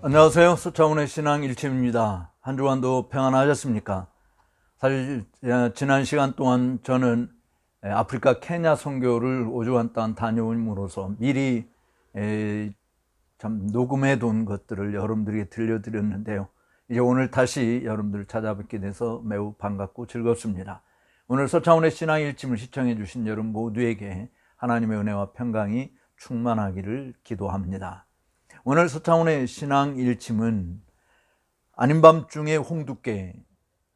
안녕하세요. 서창훈의 신앙 일침입니다. 한 주간도 평안하셨습니까? 사실 지난 시간 동안 저는 아프리카 케냐 선교를 5주간 동안 다녀옴으로써 미리 참 녹음해 둔 것들을 여러분들에게 들려드렸는데요. 이제 오늘 다시 여러분들을 찾아뵙게 돼서 매우 반갑고 즐겁습니다. 오늘 서창훈의 신앙 일침을 시청해 주신 여러분 모두에게 하나님의 은혜와 평강이 충만하기를 기도합니다. 오늘 서창훈의 신앙 일침은 아닌 밤중의 홍두깨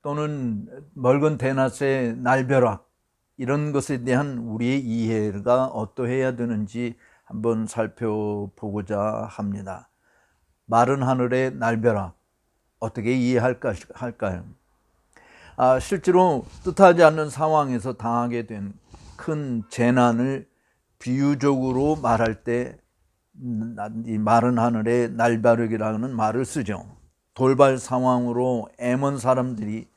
또는 멀건 대낮의 날벼락, 이런 것에 대한 우리의 이해가 어떠해야 되는지 한번 살펴보고자 합니다. 마른 하늘의 날벼락, 어떻게 이해할까요? 실제로 뜻하지 않는 상황에서 당하게 된 큰 재난을 비유적으로 말할 때 이 마른 하늘의 날벼락이라는 말을 쓰죠. 돌발 상황으로 애먼 사람들이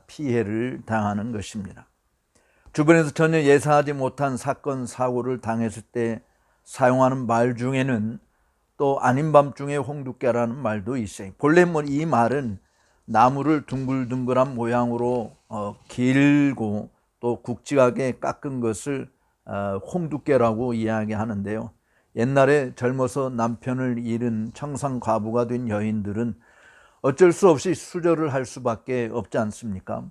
피해를 당하는 것입니다. 주변에서 전혀 예상하지 못한 사건, 사고를 당했을 때 사용하는 말 중에는 또 아닌 밤중에 홍두깨라는 말도 있어요. 본래 이 말은 나무를 둥글둥글한 모양으로 길고 또 굵직하게 깎은 것을 홍두깨라고 이야기하는데요. 옛날에 젊어서 남편을 잃은 청산 과부가 된 여인들은 어쩔 수 없이 수절을 할 수밖에 없지 않습니까?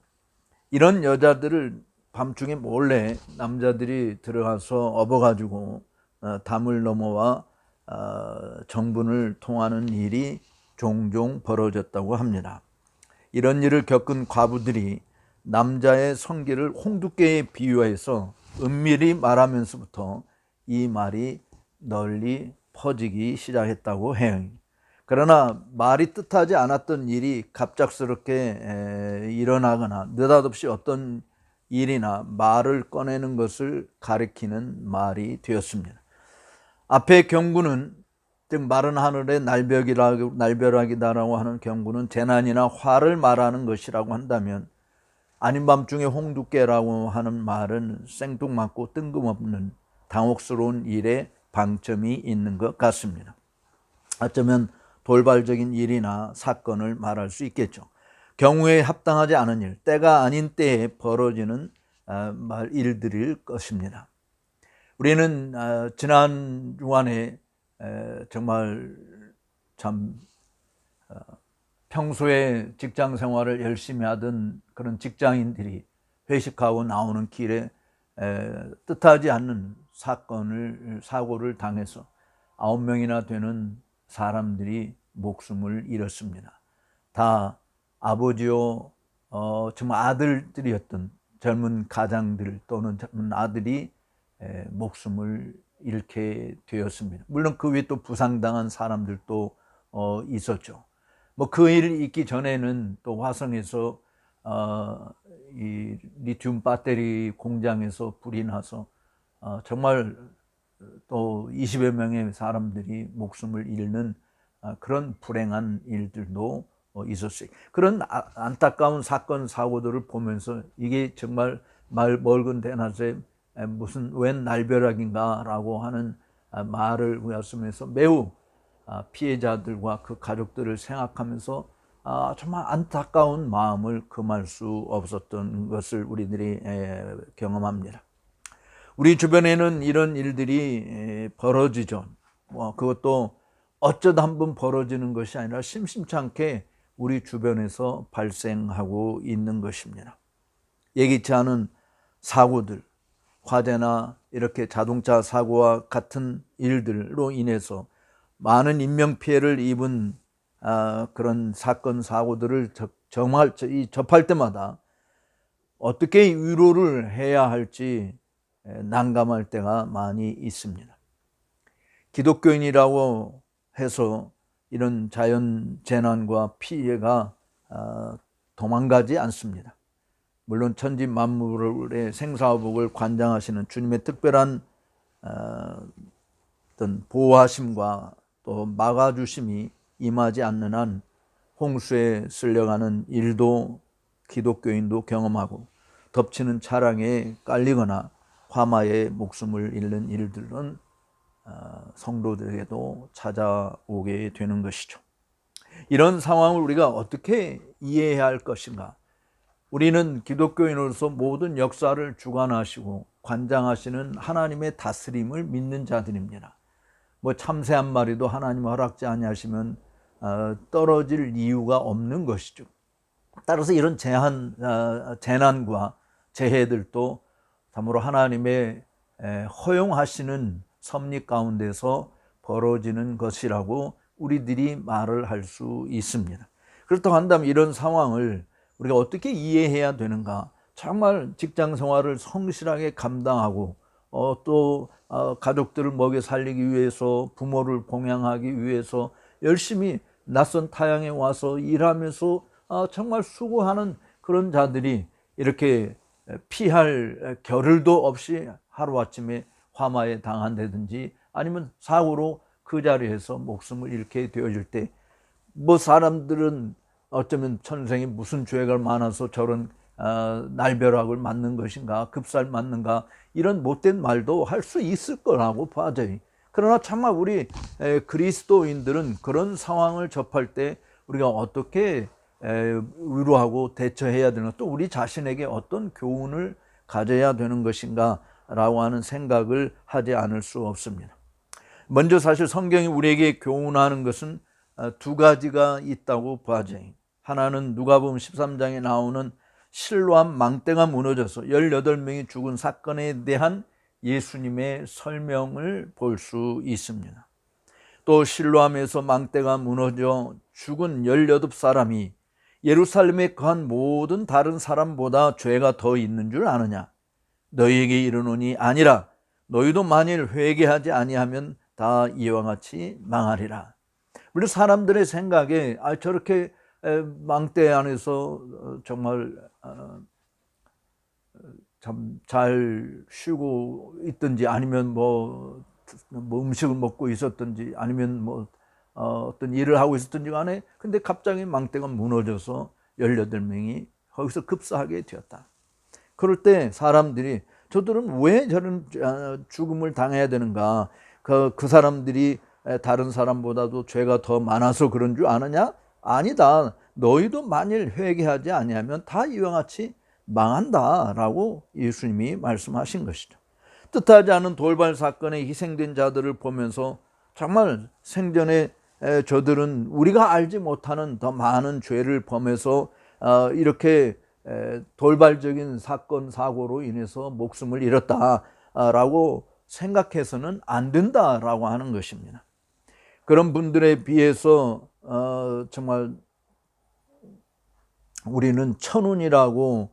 이런 여자들을 밤중에 몰래 남자들이 들어가서 업어가지고 담을 넘어와 정분을 통하는 일이 종종 벌어졌다고 합니다. 이런 일을 겪은 과부들이 남자의 성기를 홍두깨에 비유해서 은밀히 말하면서부터 이 말이 널리 퍼지기 시작했다고 해요. 그러나 말이 뜻하지 않았던 일이 갑작스럽게 일어나거나 느닷없이 어떤 일이나 말을 꺼내는 것을 가리키는 말이 되었습니다. 앞의 경구는, 즉 마른 하늘의 날벼락이다라고 하는 경구는 재난이나 화를 말하는 것이라고 한다면, 아닌 밤중에 홍두깨라고 하는 말은 생뚱맞고 뜬금없는 당혹스러운 일에 방점이 있는 것 같습니다. 어쩌면 돌발적인 일이나 사건을 말할 수 있겠죠. 경우에 합당하지 않은 일, 때가 아닌 때에 벌어지는 일들일 것입니다. 우리는 지난 주간에 정말 참 평소에 직장 생활을 열심히 하던 그런 직장인들이 회식하고 나오는 길에 뜻하지 않는 사고를 당해서 9명이나 되는 사람들이 목숨을 잃었습니다. 다 아버지요, 정말 아들들이었던 젊은 가장들 또는 젊은 아들이 목숨을 잃게 되었습니다. 물론 그 위에 또 부상당한 사람들도 있었죠. 그 일이 있기 전에는 또 화성에서 이 리튬 배터리 공장에서 불이 나서 정말 또 20여 명의 사람들이 목숨을 잃는 그런 불행한 일들도 있었어요. 그런 안타까운 사건, 사고들을 보면서 이게 정말 멀건 대낮에 무슨 웬 날벼락인가 라고 하는 말을 우리가 쓰면서 매우 피해자들과 그 가족들을 생각하면서 정말 안타까운 마음을 금할 수 없었던 것을 우리들이 경험합니다. 우리 주변에는 이런 일들이 벌어지죠. 그것도 어쩌다 한번 벌어지는 것이 아니라 심심찮게 우리 주변에서 발생하고 있는 것입니다. 예기치 않은 사고들, 화재나 이렇게 자동차 사고와 같은 일들로 인해서 많은 인명피해를 입은 그런 사건, 사고들을 접할 때마다 어떻게 위로를 해야 할지 난감할 때가 많이 있습니다. 기독교인이라고 해서 이런 자연 재난과 피해가 도망가지 않습니다. 물론 천지 만물의 생사화복을 관장하시는 주님의 특별한 어떤 보호하심과 또 막아주심이 임하지 않는 한 홍수에 쓸려가는 일도 기독교인도 경험하고, 덮치는 차량에 깔리거나 화마에 목숨을 잃는 일들은 성도들에게도 찾아오게 되는 것이죠. 이런 상황을 우리가 어떻게 이해해야 할 것인가? 우리는 기독교인으로서 모든 역사를 주관하시고 관장하시는 하나님의 다스림을 믿는 자들입니다. 뭐 참새 한 마리도 하나님 허락지 아니하시면 떨어질 이유가 없는 것이죠. 따라서 이런 재난과 재해들도 참으로 하나님의 허용하시는 섭리 가운데서 벌어지는 것이라고 우리들이 말을 할 수 있습니다. 그렇다고 한다면 이런 상황을 우리가 어떻게 이해해야 되는가? 정말 직장 생활을 성실하게 감당하고 또 가족들을 먹여 살리기 위해서, 부모를 봉양하기 위해서 열심히 낯선 타향에 와서 일하면서 정말 수고하는 그런 자들이 이렇게 피할 겨를도 없이 하루아침에 화마에 당한다든지 아니면 사고로 그 자리에서 목숨을 잃게 되어질 때, 뭐 사람들은 어쩌면 천생에 무슨 죄가 많아서 저런 날벼락을 맞는 것인가, 급살 맞는가, 이런 못된 말도 할 수 있을 거라고 봐져요. 그러나 정말 우리 그리스도인들은 그런 상황을 접할 때 우리가 어떻게 위로하고 대처해야 되나, 또 우리 자신에게 어떤 교훈을 가져야 되는 것인가 라고 하는 생각을 하지 않을 수 없습니다. 먼저 사실 성경이 우리에게 교훈하는 것은 두 가지가 있다고 봐져요. 하나는 누가복음 13장에 나오는 실로암 망대가 무너져서 18명이 죽은 사건에 대한 예수님의 설명을 볼 수 있습니다. 또 실로암에서 망대가 무너져 죽은 18사람이 예루살렘에 거한 모든 다른 사람보다 죄가 더 있는 줄 아느냐? 너희에게 이르노니 아니라 너희도 만일 회개하지 아니하면 다 이와 같이 망하리라. 물론 사람들의 생각에 저렇게 망대 안에서 정말 참 잘 쉬고 있든지 아니면 뭐 음식을 먹고 있었든지 아니면 뭐 어떤 일을 하고 있었든지 간에, 근데 갑자기 망대가 무너져서 18명이 거기서 급사하게 되었다. 그럴 때 사람들이 저들은 왜 저런 죽음을 당해야 되는가? 그 사람들이 다른 사람보다도 죄가 더 많아서 그런 줄 아느냐? 아니다. 너희도 만일 회개하지 아니하면 다 이와 같이 망한다라고 예수님이 말씀하신 것이죠. 뜻하지 않은 돌발 사건에 희생된 자들을 보면서 정말 생전에 저들은 우리가 알지 못하는 더 많은 죄를 범해서 이렇게 돌발적인 사건 사고로 인해서 목숨을 잃었다라고 생각해서는 안 된다라고 하는 것입니다. 그런 분들에 비해서 정말 우리는 천운이라고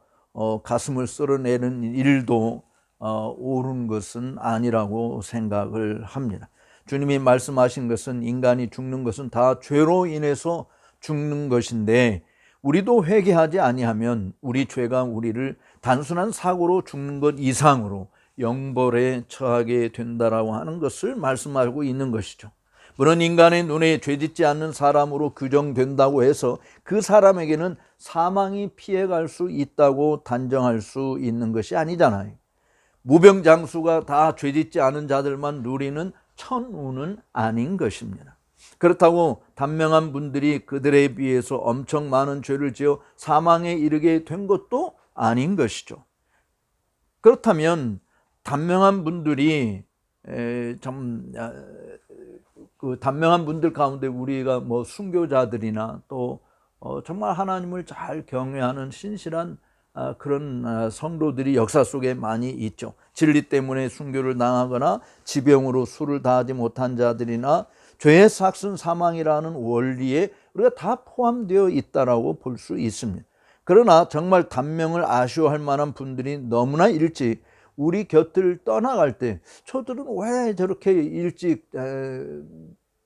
가슴을 쓸어내는 일도 옳은 것은 아니라고 생각을 합니다. 주님이 말씀하신 것은 인간이 죽는 것은 다 죄로 인해서 죽는 것인데, 우리도 회개하지 아니하면 우리 죄가 우리를 단순한 사고로 죽는 것 이상으로 영벌에 처하게 된다라고 하는 것을 말씀하고 있는 것이죠. 물론 인간의 눈에 죄짓지 않는 사람으로 규정된다고 해서 그 사람에게는 사망이 피해갈 수 있다고 단정할 수 있는 것이 아니잖아요. 무병장수가 다 죄짓지 않은 자들만 누리는 천운은 아닌 것입니다. 그렇다고 단명한 분들이 그들에 비해서 엄청 많은 죄를 지어 사망에 이르게 된 것도 아닌 것이죠. 그렇다면 단명한 분들이 그 단명한 분들 가운데 우리가 뭐 순교자들이나 또 정말 하나님을 잘 경외하는 신실한 그런 성도들이 역사 속에 많이 있죠. 진리 때문에 순교를 당하거나 지병으로 수를 다하지 못한 자들이나 죄의 삭슨 사망이라는 원리에 우리가 다 포함되어 있다라고 볼 수 있습니다. 그러나 정말 단명을 아쉬워할 만한 분들이 너무나 일찍 우리 곁을 떠나갈 때 저들은 왜 저렇게 일찍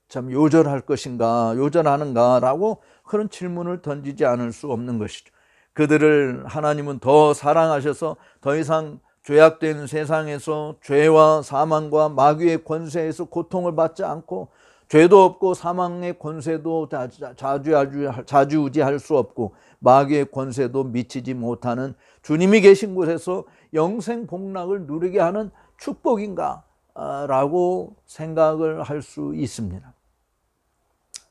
참 요절할 것인가, 요절하는가라고 그런 질문을 던지지 않을 수 없는 것이죠. 그들을 하나님은 더 사랑하셔서 더 이상 죄악된 세상에서 죄와 사망과 마귀의 권세에서 고통을 받지 않고, 죄도 없고 사망의 권세도 좌지우지할 수 없고 마귀의 권세도 미치지 못하는 주님이 계신 곳에서 영생 복락을 누리게 하는 축복인가 라고 생각을 할 수 있습니다.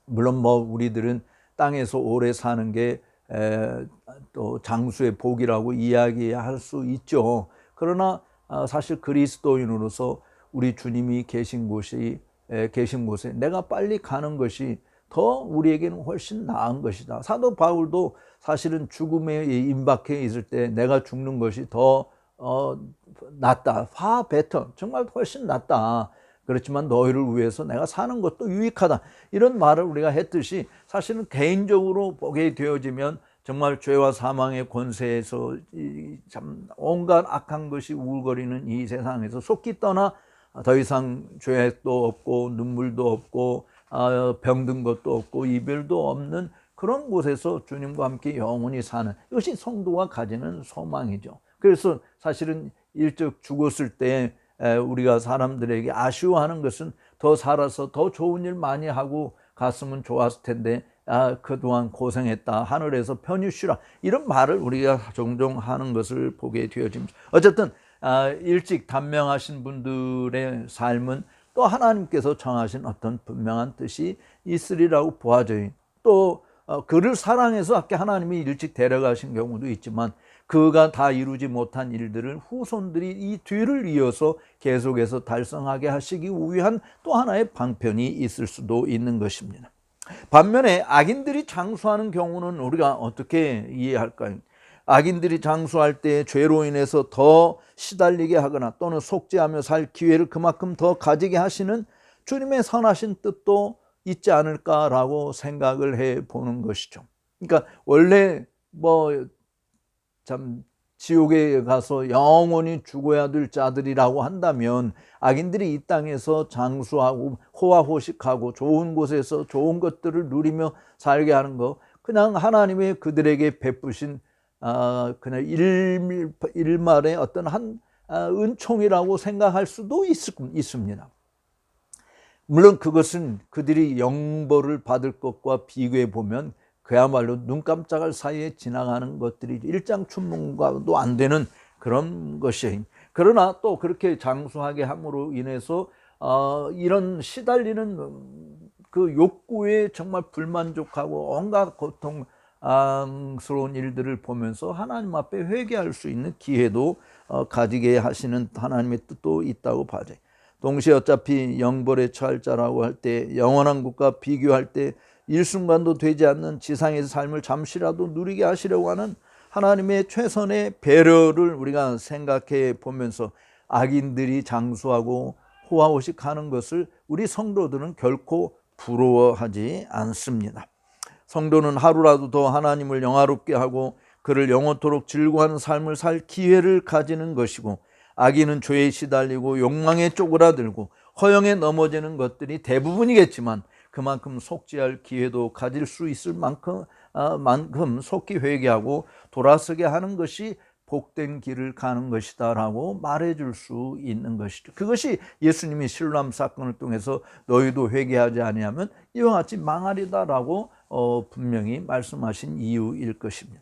물론 뭐 우리들은 땅에서 오래 사는 게 또 장수의 복이라고 이야기할 수 있죠. 그러나 사실 그리스도인으로서 우리 주님이 계신 곳에 내가 빨리 가는 것이 더 우리에게는 훨씬 나은 것이다. 사도 바울도 사실은 죽음에 임박해 있을 때 내가 죽는 것이 더 낫다. far better. 정말 훨씬 낫다. 그렇지만 너희를 위해서 내가 사는 것도 유익하다. 이런 말을 우리가 했듯이 사실은 개인적으로 보게 되어지면 정말 죄와 사망의 권세에서 참 온갖 악한 것이 우울거리는 이 세상에서 속기 떠나 더 이상 죄도 없고 눈물도 없고 병든 것도 없고 이별도 없는 그런 곳에서 주님과 함께 영원히 사는 이것이 성도가 가지는 소망이죠. 그래서 사실은 일찍 죽었을 때 우리가 사람들에게 아쉬워하는 것은 더 살아서 더 좋은 일 많이 하고 갔으면 좋았을 텐데 그동안 고생했다. 하늘에서 편히 쉬라. 이런 말을 우리가 종종 하는 것을 보게 되어집니다. 어쨌든 일찍 단명하신 분들의 삶은 또 하나님께서 정하신 어떤 분명한 뜻이 있으리라고 보아져요. 또 그를 사랑해서 하나님이 일찍 데려가신 경우도 있지만 그가 다 이루지 못한 일들을 후손들이 이 뒤를 이어서 계속해서 달성하게 하시기 위한 또 하나의 방편이 있을 수도 있는 것입니다. 반면에 악인들이 장수하는 경우는 우리가 어떻게 이해할까요? 악인들이 장수할 때 죄로 인해서 더 시달리게 하거나 또는 속죄하며 살 기회를 그만큼 더 가지게 하시는 주님의 선하신 뜻도 있지 않을까라고 생각을 해보는 것이죠. 그러니까 원래 참 지옥에 가서 영원히 죽어야 될 자들이라고 한다면 악인들이 이 땅에서 장수하고 호화호식하고 좋은 곳에서 좋은 것들을 누리며 살게 하는 거 그냥 하나님의 그들에게 베푸신 그냥 일말의 어떤 한 은총이라고 생각할 수도 있습니다. 물론 그것은 그들이 영벌을 받을 것과 비교해 보면 그야말로 눈 깜짝할 사이에 지나가는 것들이 일장춘몽과도 안 되는 그런 것이에요. 그러나 또 그렇게 장수하게 함으로 인해서 이런 시달리는 그 욕구에 정말 불만족하고 온갖 고통스러운 일들을 보면서 하나님 앞에 회개할 수 있는 기회도 가지게 하시는 하나님의 뜻도 있다고 봐져요. 동시에 어차피 영벌에 처할 자라고 할 때 영원한 것과 비교할 때 일순간도 되지 않는 지상의 삶을 잠시라도 누리게 하시려고 하는 하나님의 최선의 배려를 우리가 생각해 보면서 악인들이 장수하고 호화호식하는 것을 우리 성도들은 결코 부러워하지 않습니다. 성도는 하루라도 더 하나님을 영화롭게 하고 그를 영원토록 즐거워하는 삶을 살 기회를 가지는 것이고 악인은 죄에 시달리고 욕망에 쪼그라들고 허영에 넘어지는 것들이 대부분이겠지만 그만큼 속죄할 기회도 가질 수 있을 만큼 속히 회개하고 돌아서게 하는 것이 복된 길을 가는 것이다 라고 말해줄 수 있는 것이죠. 그것이 예수님이 실로암 사건을 통해서 너희도 회개하지 아니하면 이와 같이 망하리다 라고 분명히 말씀하신 이유일 것입니다.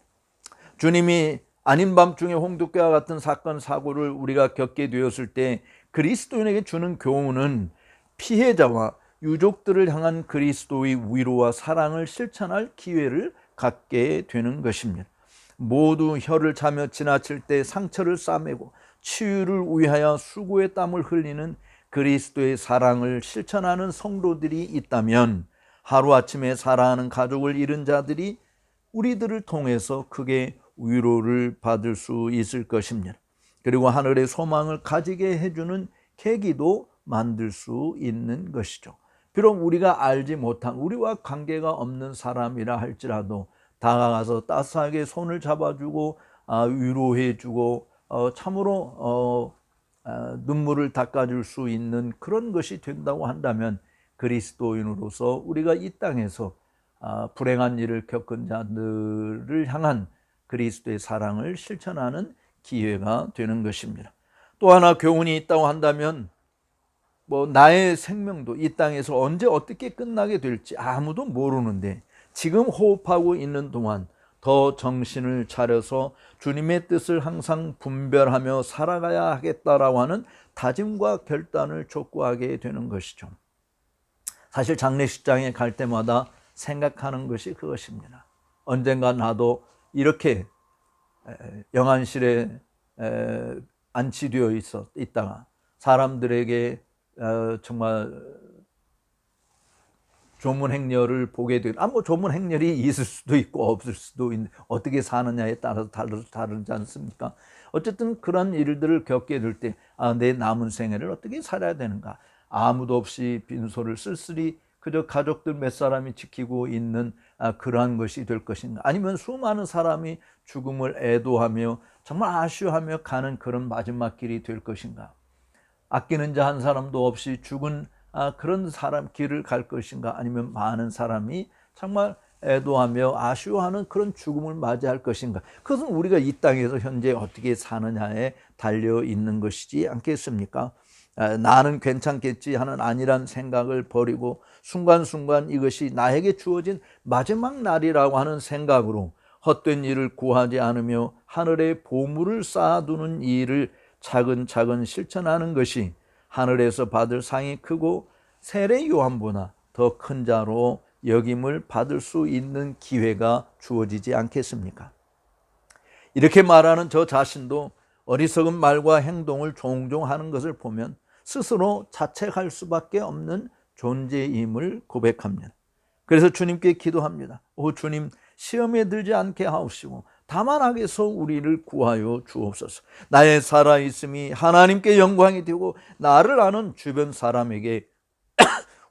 주님이 아닌 밤중에 홍두깨와 같은 사건 사고를 우리가 겪게 되었을 때 그리스도인에게 주는 교훈은 피해자와 유족들을 향한 그리스도의 위로와 사랑을 실천할 기회를 갖게 되는 것입니다. 모두 혀를 차며 지나칠 때 상처를 싸매고 치유를 위하여 수고의 땀을 흘리는 그리스도의 사랑을 실천하는 성도들이 있다면 하루아침에 사랑하는 가족을 잃은 자들이 우리들을 통해서 크게 위로를 받을 수 있을 것입니다. 그리고 하늘의 소망을 가지게 해주는 계기도 만들 수 있는 것이죠. 비록 우리가 알지 못한 우리와 관계가 없는 사람이라 할지라도 다가가서 따스하게 손을 잡아주고 위로해주고 참으로 눈물을 닦아줄 수 있는 그런 것이 된다고 한다면 그리스도인으로서 우리가 이 땅에서 불행한 일을 겪은 자들을 향한 그리스도의 사랑을 실천하는 기회가 되는 것입니다. 또 하나 교훈이 있다고 한다면 나의 생명도 이 땅에서 언제 어떻게 끝나게 될지 아무도 모르는데 지금 호흡하고 있는 동안 더 정신을 차려서 주님의 뜻을 항상 분별하며 살아가야 하겠다라고 하는 다짐과 결단을 촉구하게 되는 것이죠. 사실 장례식장에 갈 때마다 생각하는 것이 그것입니다. 언젠가 나도 이렇게 영안실에 안치되어 있다가 사람들에게 정말 조문행렬을 보게 되고, 뭐 조문행렬이 있을 수도 있고 없을 수도 있는데 어떻게 사느냐에 따라서 다르지 않습니까? 어쨌든 그런 일들을 겪게 될 때 내 남은 생애를 어떻게 살아야 되는가, 아무도 없이 빈소를 쓸쓸히 그저 가족들 몇 사람이 지키고 있는 그러한 것이 될 것인가, 아니면 수많은 사람이 죽음을 애도하며 정말 아쉬워하며 가는 그런 마지막 길이 될 것인가, 아끼는 자 한 사람도 없이 죽은 그런 사람 길을 갈 것인가, 아니면 많은 사람이 정말 애도하며 아쉬워하는 그런 죽음을 맞이할 것인가. 그것은 우리가 이 땅에서 현재 어떻게 사느냐에 달려 있는 것이지 않겠습니까? 나는 괜찮겠지 하는 안일한 생각을 버리고 순간순간 이것이 나에게 주어진 마지막 날이라고 하는 생각으로 헛된 일을 구하지 않으며 하늘에 보물을 쌓아두는 일을 차근차근 실천하는 것이 하늘에서 받을 상이 크고 세례 요한보다 더 큰 자로 여김을 받을 수 있는 기회가 주어지지 않겠습니까? 이렇게 말하는 저 자신도 어리석은 말과 행동을 종종 하는 것을 보면 스스로 자책할 수밖에 없는 존재임을 고백합니다. 그래서 주님께 기도합니다. 오 주님, 시험에 들지 않게 하옵시고 다만 악에서 우리를 구하여 주옵소서. 나의 살아있음이 하나님께 영광이 되고 나를 아는 주변 사람에게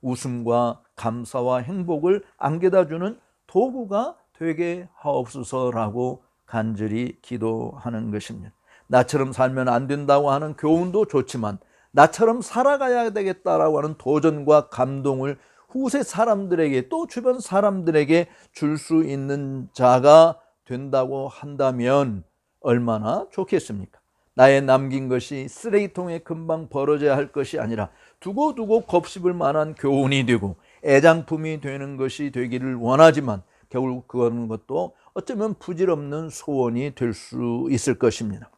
웃음과 감사와 행복을 안겨다주는 도구가 되게 하옵소서라고 간절히 기도하는 것입니다. 나처럼 살면 안 된다고 하는 교훈도 좋지만 나처럼 살아가야 되겠다라고 하는 도전과 감동을 후세 사람들에게 또 주변 사람들에게 줄 수 있는 자가 된다고 한다면 얼마나 좋겠습니까? 나의 남긴 것이 쓰레기통에 금방 버려져야 할 것이 아니라 두고두고 곱씹을 만한 교훈이 되고 애장품이 되는 것이 되기를 원하지만 결국 그런 것도 어쩌면 부질없는 소원이 될 수 있을 것입니다.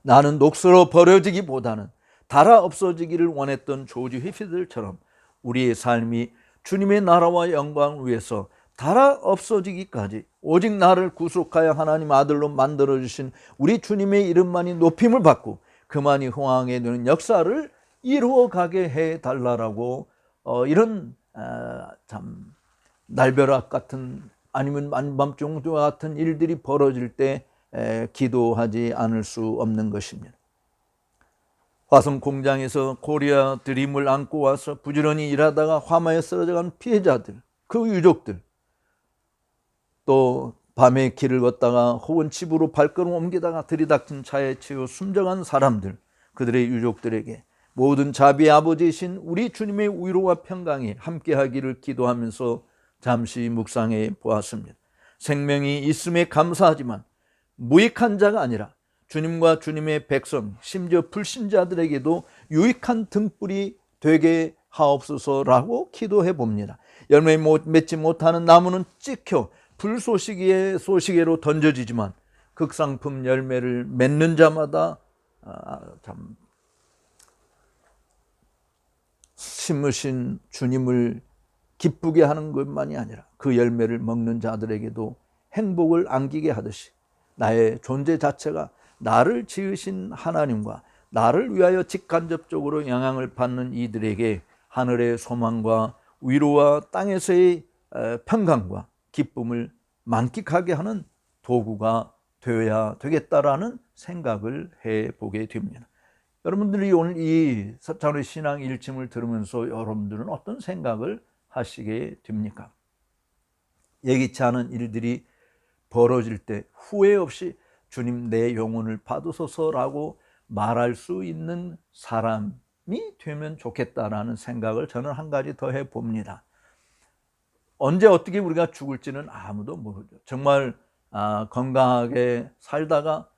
나는 녹슬어 버려지기보다는 닳아 없어지기를 원했던 조지 휘피들처럼 우리의 삶이 주님의 나라와 영광을 위해서 닳아 없어지기까지 오직 나를 구속하여 하나님 아들로 만들어주신 우리 주님의 이름만이 높임을 받고 그만이 흥왕에 되는 역사를 이루어가게 해달라고 이런 참 날벼락 같은 아니면 만밤종과 같은 일들이 벌어질 때 기도하지 않을 수 없는 것입니다. 화성 공장에서 코리아 드림을 안고 와서 부지런히 일하다가 화마에 쓰러져간 피해자들, 그 유족들, 또 밤에 길을 걷다가 혹은 집으로 발걸음 옮기다가 들이닥친 차에 치여 숨져간 사람들, 그들의 유족들에게 모든 자비의 아버지이신 우리 주님의 위로와 평강이 함께하기를 기도하면서 잠시 묵상해 보았습니다. 생명이 있음에 감사하지만 무익한 자가 아니라 주님과 주님의 백성, 심지어 불신자들에게도 유익한 등불이 되게 하옵소서라고 기도해 봅니다. 열매 맺지 못하는 나무는 찍혀 불쏘시개의 소시개로 던져지지만 극상품 열매를 맺는 자마다 참 심으신 주님을 기쁘게 하는 것만이 아니라 그 열매를 먹는 자들에게도 행복을 안기게 하듯이 나의 존재 자체가 나를 지으신 하나님과 나를 위하여 직간접적으로 영향을 받는 이들에게 하늘의 소망과 위로와 땅에서의 평강과 기쁨을 만끽하게 하는 도구가 되어야 되겠다라는 생각을 해보게 됩니다. 여러분들이 오늘 이 서창의 신앙 일침을 들으면서 여러분들은 어떤 생각을 하시게 됩니까? 예기치 않은 일들이 벌어질 때 후회 없이 주님 내 영혼을 받으소서라고 말할 수 있는 사람이 되면 좋겠다라는 생각을 저는 한 가지 더 해봅니다. 언제 어떻게 우리가 죽을지는 아무도 모르죠. 정말 건강하게 살다가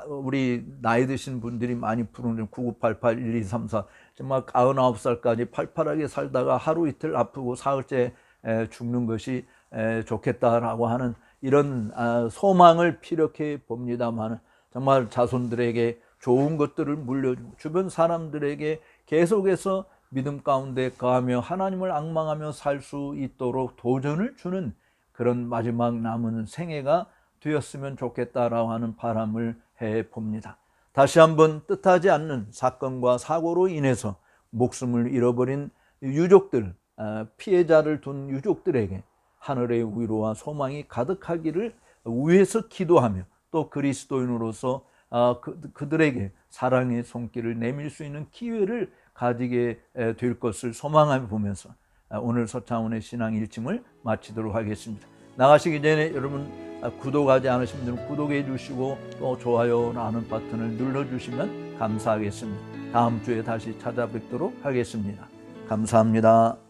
우리 나이 드신 분들이 많이 부르는 9988, 1234 정말 99살까지 팔팔하게 살다가 하루 이틀 아프고 사흘째 죽는 것이 좋겠다라고 하는 이런 소망을 피력해 봅니다만 정말 자손들에게 좋은 것들을 물려주고 주변 사람들에게 계속해서 믿음 가운데 거하며 하나님을 앙망하며 살 수 있도록 도전을 주는 그런 마지막 남은 생애가 되었으면 좋겠다라고 하는 바람을 해봅니다. 다시 한번 뜻하지 않는 사건과 사고로 인해서 목숨을 잃어버린 유족들, 피해자를 둔 유족들에게 하늘의 위로와 소망이 가득하기를 위해서 기도하며 또 그리스도인으로서 그들에게 사랑의 손길을 내밀 수 있는 기회를 가지게 될 것을 소망하며 보면서 오늘 서창훈의 신앙 일침을 마치도록 하겠습니다. 나가시기 전에 여러분 구독하지 않으신 분들은 구독해 주시고 또 좋아요라는 버튼을 눌러주시면 감사하겠습니다. 다음 주에 다시 찾아뵙도록 하겠습니다. 감사합니다.